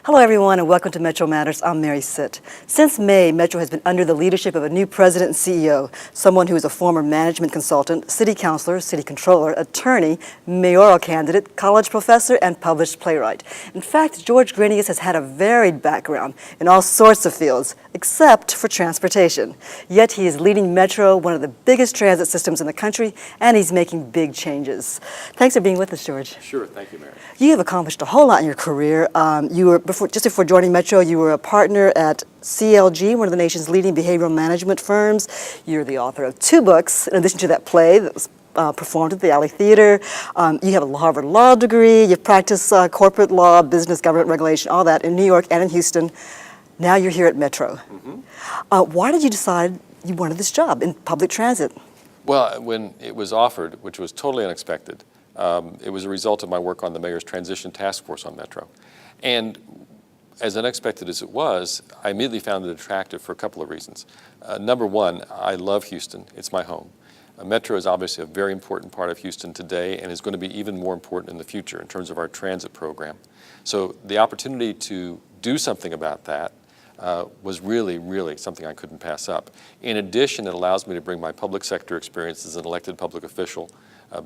Hello everyone and welcome to Metro Matters. I'm Mary Sitt. Since May, Metro has been under the leadership of a new president and CEO, someone who is a former management consultant, city councilor, city controller, attorney, mayoral candidate, college professor, and published playwright. In fact, George Greanias has had a varied background in all sorts of fields, except for transportation. Yet he is leading Metro, one of the biggest transit systems in the country, and he's making big changes. Thanks for being with us, George. Sure, thank you, Mary. You have accomplished a whole lot in your career. Just before joining Metro, you were a partner at CLG, one of the nation's leading behavioral management firms. You're the author of 2 books, in addition to that play that was performed at the Alley Theater. You have a Harvard Law degree. You've practiced corporate law, business, government regulation, all that in New York and in Houston. Now you're here at Metro. Why did you decide you wanted this job in public transit? Well, when it was offered, which was totally unexpected, it was a result of my work on the Mayor's Transition Task Force on Metro. And as unexpected as it was, I immediately found it attractive for a couple of reasons. Number one, I love Houston. It's my home. Metro is obviously a very important part of Houston today and is going to be even more important in the future in terms of our transit program. So the opportunity to do something about that was really, really something I couldn't pass up. In addition, it allows me to bring my public sector experience as an elected public official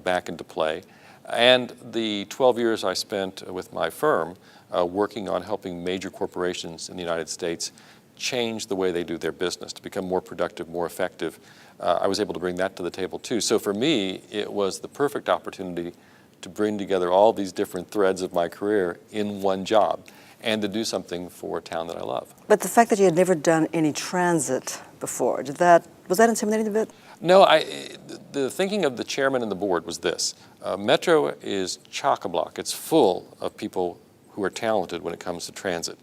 back into play. And the 12 years I spent with my firm working on helping major corporations in the United States change the way they do their business to become more productive, more effective, I was able to bring that to the table too. So for me, it was the perfect opportunity to bring together all these different threads of my career in one job and to do something for a town that I love. But the fact that you had never done any transit before, was that intimidating a bit? No, the thinking of the chairman and the board was this. Metro is chock-a-block. It's full of people who are talented when it comes to transit.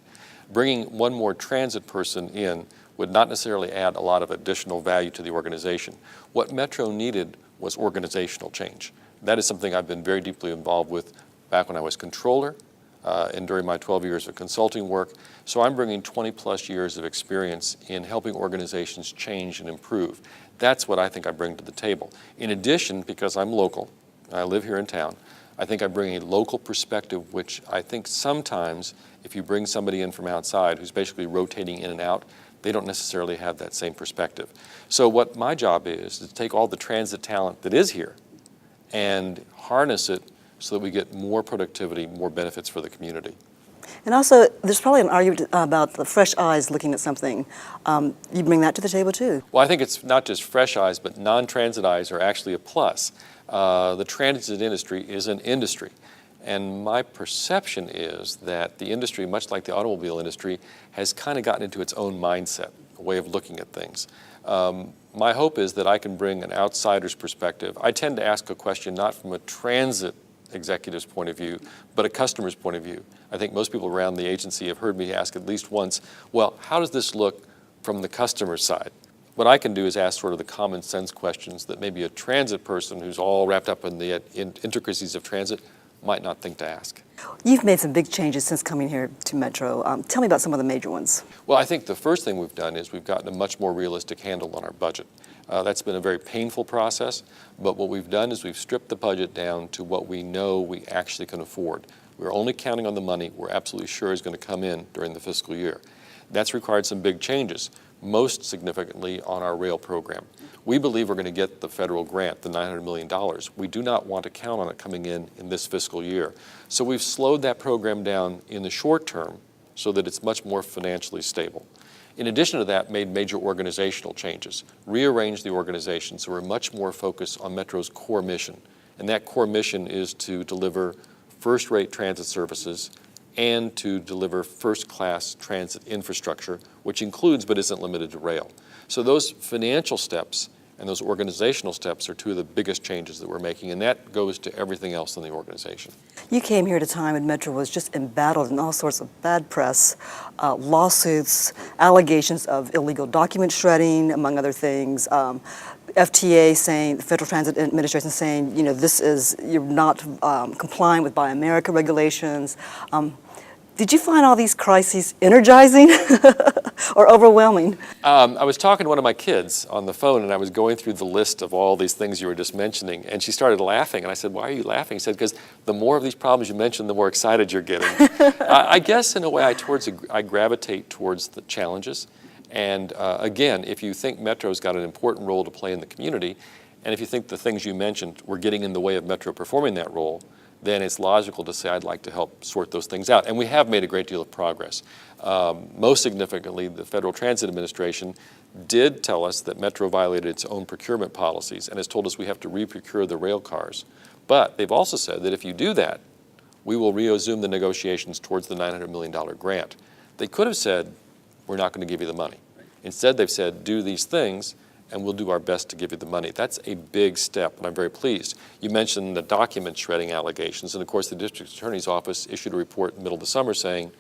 Bringing one more transit person in would not necessarily add a lot of additional value to the organization. What Metro needed was organizational change. That is something I've been very deeply involved with back when I was controller and during my 12 years of consulting work. So I'm bringing 20 plus years of experience in helping organizations change and improve. That's what I think I bring to the table. In addition, because I'm local, I live here in town, I think I bring a local perspective, which I think sometimes if you bring somebody in from outside who's basically rotating in and out, they don't necessarily have that same perspective. So what my job is to take all the transit talent that is here and harness it so that we get more productivity, more benefits for the community. And also, there's probably an argument about the fresh eyes looking at something. You bring that to the table too. Well, I think it's not just fresh eyes, but non-transit eyes are actually a plus. The transit industry is an industry. And my perception is that the industry, much like the automobile industry, has kind of gotten into its own mindset, a way of looking at things. My hope is that I can bring an outsider's perspective. I tend to ask a question not from a transit executive's point of view, but a customer's point of view. I think most people around the agency have heard me ask at least once, well, how does this look from the customer's side? What I can do is ask sort of the common sense questions that maybe a transit person who's all wrapped up in the intricacies of transit might not think to ask. You've made some big changes since coming here to Metro. Tell me about some of the major ones. Well, I think the first thing we've done is we've gotten a much more realistic handle on our budget. That's been a very painful process, but what we've done is we've stripped the budget down to what we know we actually can afford. We're only counting on the money we're absolutely sure is going to come in during the fiscal year. That's required some big changes, most significantly on our rail program. We believe we're going to get the federal grant, the $900 million. We do not want to count on it coming in this fiscal year. So we've slowed that program down in the short term so that it's much more financially stable. In addition to that, made major organizational changes, rearranged the organization so we're much more focused on Metro's core mission. And that core mission is to deliver first-rate transit services and to deliver first-class transit infrastructure, which includes but isn't limited to rail. So those financial steps and those organizational steps are 2 of the biggest changes that we're making, and that goes to everything else in the organization. You came here at a time when Metro was just embattled in all sorts of bad press, lawsuits, allegations of illegal document shredding, among other things. FTA saying, the Federal Transit Administration saying, you're not complying with Buy America regulations. Did you find all these crises energizing or overwhelming? I was talking to one of my kids on the phone, and I was going through the list of all these things you were just mentioning, and she started laughing, and I said, "Why are you laughing?" She said, "Because the more of these problems you mention, the more excited you're getting." I guess in a way I gravitate towards the challenges, and again, if you think Metro's got an important role to play in the community, and if you think the things you mentioned were getting in the way of Metro performing that role, then it's logical to say I'd like to help sort those things out. And we have made a great deal of progress. Most significantly, the Federal Transit Administration did tell us that Metro violated its own procurement policies and has told us we have to re-procure the rail cars. But they've also said that if you do that, we will resume the negotiations towards the $900 million grant. They could have said, we're not going to give you the money. Instead, they've said, do these things, and we'll do our best to give you the money. That's a big step, and I'm very pleased. You mentioned the document shredding allegations, and of course the District Attorney's Office issued a report in the middle of the summer saying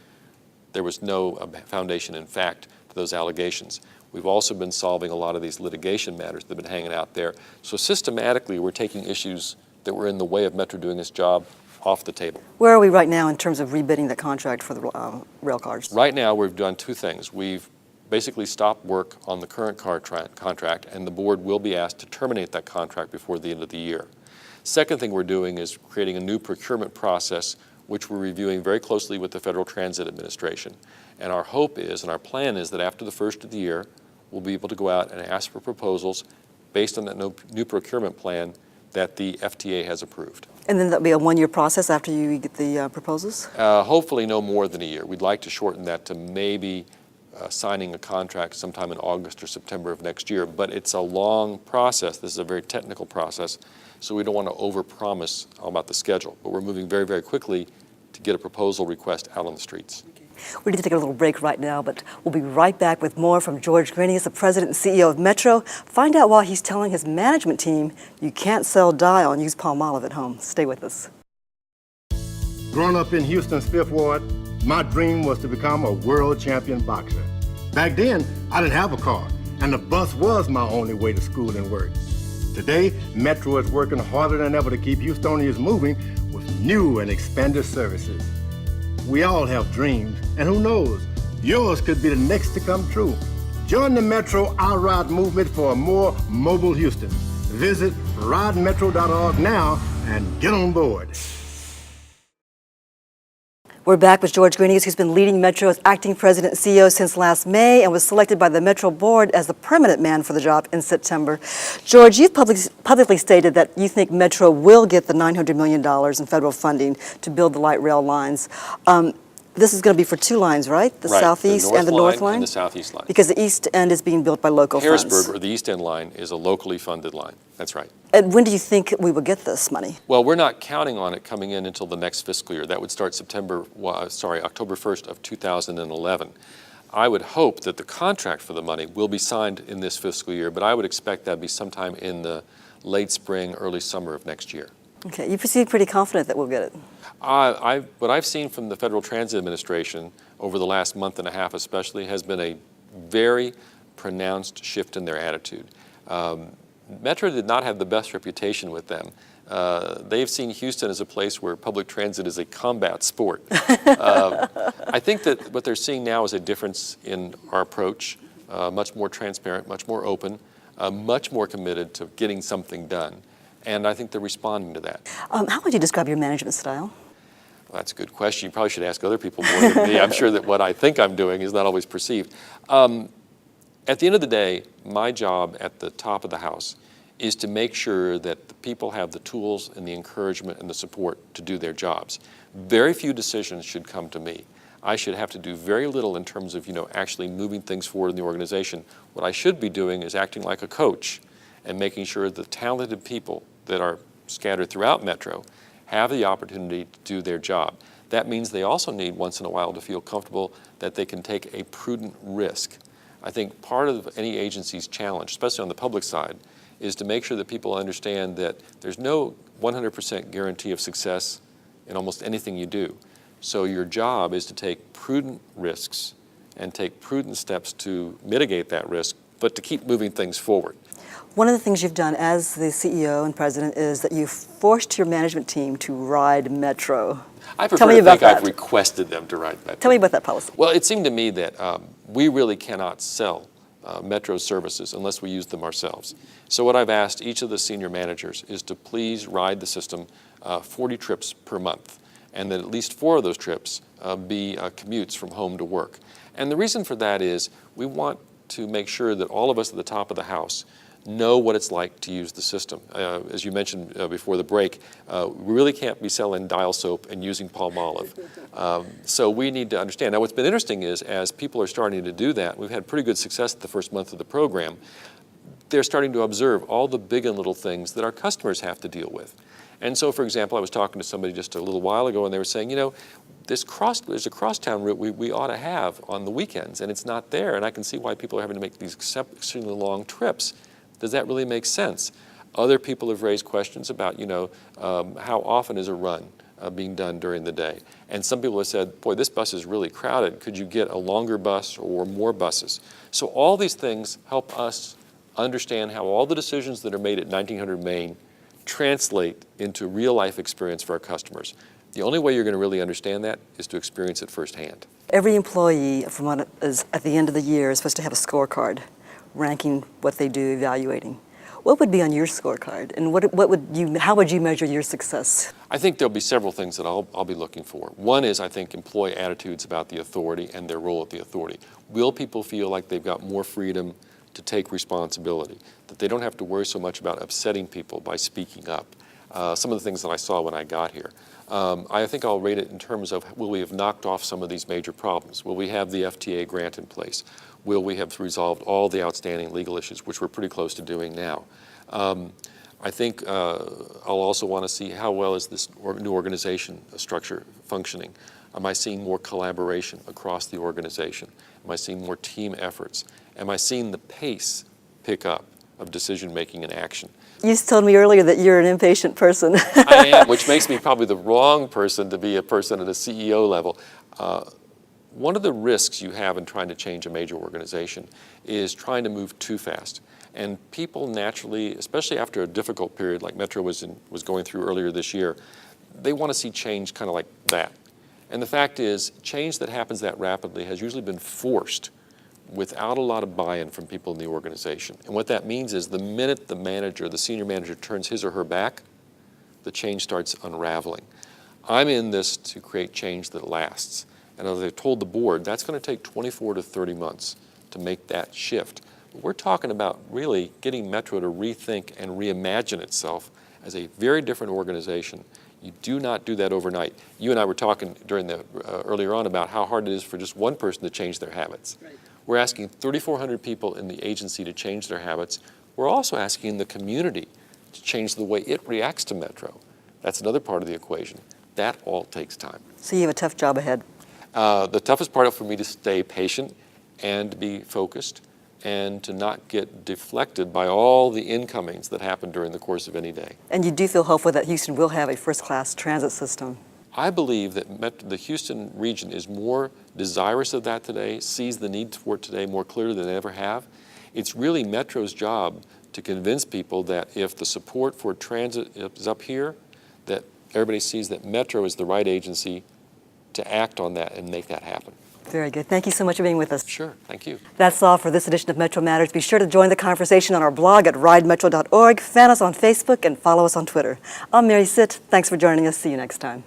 there was no foundation in fact for those allegations. We've also been solving a lot of these litigation matters that have been hanging out there. So systematically, we're taking issues that were in the way of Metro doing its job off the table. Where are we right now in terms of rebidding the contract for the rail cars? Right now, we've done two things. We've basically stopped work on the current contract, and the board will be asked to terminate that contract before the end of the year. Second thing we're doing is creating a new procurement process, which we're reviewing very closely with the Federal Transit Administration. And our hope is, and our plan is, that after the first of the year, we'll be able to go out and ask for proposals based on that new procurement plan that the FTA has approved. And then that'll be a one-year process after you get the proposals? Hopefully no more than a year. We'd like to shorten that to maybe signing a contract sometime in August or September of next year, but it's a long process. This is a very technical process, so we don't want to overpromise about the schedule, but we're moving very, very quickly to get a proposal request out on the streets. We need to take a little break right now, but we'll be right back with more from George Greanias, the president and CEO of Metro. Find out why he's telling his management team you can't sell Dial and use Palmolive at home. Stay with us. Growing up in Houston's Fifth Ward, my dream was to become a world champion boxer. Back then, I didn't have a car, and the bus was my only way to school and work. Today, Metro is working harder than ever to keep Houstonians moving with new and expanded services. We all have dreams, and who knows, yours could be the next to come true. Join the Metro I Ride movement for a more mobile Houston. Visit ridemetro.org now and get on board. We're back with George Greanias, who's been leading Metro as acting president and CEO since last May and was selected by the Metro board as the permanent man for the job in September. George, you've publicly stated that you think Metro will get the $900 million in federal funding to build the light rail lines. This is going to be for two lines, right? The southeast and the north line? And the southeast line. Because the east end is being built by local funds. Harrisburg, or the east end line, is a locally funded line. That's right. And when do you think we will get this money? Well, we're not counting on it coming in until the next fiscal year. That would start October 1st of 2011. I would hope that the contract for the money will be signed in this fiscal year, but I would expect that to be sometime in the late spring, early summer of next year. Okay, you seem pretty confident that we'll get it. What I've seen from the Federal Transit Administration over the last month and a half especially has been a very pronounced shift in their attitude. Metro did not have the best reputation with them. They've seen Houston as a place where public transit is a combat sport. I think that what they're seeing now is a difference in our approach, much more transparent, much more open, much more committed to getting something done. And I think they're responding to that. How would you describe your management style? Well, that's a good question. You probably should ask other people more than me. I'm sure that what I think I'm doing is not always perceived. At the end of the day, my job at the top of the house is to make sure that the people have the tools and the encouragement and the support to do their jobs. Very few decisions should come to me. I should have to do very little in terms of, actually moving things forward in the organization. What I should be doing is acting like a coach and making sure the talented people that are scattered throughout Metro have the opportunity to do their job. That means they also need once in a while to feel comfortable that they can take a prudent risk. I think part of any agency's challenge, especially on the public side, is to make sure that people understand that there's no 100% guarantee of success in almost anything you do. So your job is to take prudent risks and take prudent steps to mitigate that risk, but to keep moving things forward. One of the things you've done as the CEO and president is that you've forced your management team to ride Metro. I Tell prefer me to about think I've that. requested them to ride Metro. Tell me about that policy. Well, it seemed to me that we really cannot sell Metro services unless we use them ourselves. So what I've asked each of the senior managers is to please ride the system 40 trips per month, and that at least 4 of those trips be commutes from home to work. And the reason for that is we want to make sure that all of us at the top of the house know what it's like to use the system. As you mentioned before the break, we really can't be selling dial soap and using Palmolive. So we need to understand. Now what's been interesting is as people are starting to do that, we've had pretty good success the first month of the program, they're starting to observe all the big and little things that our customers have to deal with. And so, for example, I was talking to somebody just a little while ago and they were saying, you know, there's a crosstown route we ought to have on the weekends and it's not there, and I can see why people are having to make these exceptionally long trips. Does that really make sense? Other people have raised questions about, you know, how often is a run being done during the day? And some people have said, boy, this bus is really crowded. Could you get a longer bus or more buses? So all these things help us understand how all the decisions that are made at 1900 Main translate into real life experience for our customers. The only way you're going to really understand that is to experience it firsthand. Every employee, from what is at the end of the year, is supposed to have a scorecard ranking what they do, evaluating. What would be on your scorecard, and how would you measure your success? I think there'll be several things that I'll be looking for. One is, I think, employee attitudes about the authority and their role at the authority. Will people feel like they've got more freedom to take responsibility, that they don't have to worry so much about upsetting people by speaking up? Some of the things that I saw when I got here. I think I'll rate it in terms of, will we have knocked off some of these major problems? Will we have the FTA grant in place? Will we have resolved all the outstanding legal issues, which we're pretty close to doing now? I think I'll also want to see how well is this new organization structure functioning. Am I seeing more collaboration across the organization? Am I seeing more team efforts? Am I seeing the pace pick up of decision making and action? You told me earlier that you're an impatient person. I am, which makes me probably the wrong person to be a person at a CEO level. One of the risks you have in trying to change a major organization is trying to move too fast. And people naturally, especially after a difficult period like Metro was going through earlier this year, they want to see change kind of like that. And the fact is, change that happens that rapidly has usually been forced without a lot of buy-in from people in the organization. And what that means is the minute the manager, the senior manager, turns his or her back, the change starts unraveling. I'm in this to create change that lasts. And as I've told the board, that's going to take 24 to 30 months to make that shift. But we're talking about really getting Metro to rethink and reimagine itself as a very different organization. You do not do that overnight. You and I were talking during earlier on about how hard it is for just one person to change their habits. Right. We're asking 3,400 people in the agency to change their habits. We're also asking the community to change the way it reacts to Metro. That's another part of the equation. That all takes time. So you have a tough job ahead. The toughest part for me to stay patient and to be focused and to not get deflected by all the incomings that happen during the course of any day. And you do feel hopeful that Houston will have a first-class transit system? I believe that the Houston region is more desirous of that today, sees the need for it today more clearly than they ever have. It's really Metro's job to convince people that if the support for transit is up here, that everybody sees that Metro is the right agency to act on that and make that happen. Very good. Thank you so much for being with us. Sure. Thank you. That's all for this edition of Metro Matters. Be sure to join the conversation on our blog at ridemetro.org, fan us on Facebook, and follow us on Twitter. I'm Mary Sitt. Thanks for joining us. See you next time.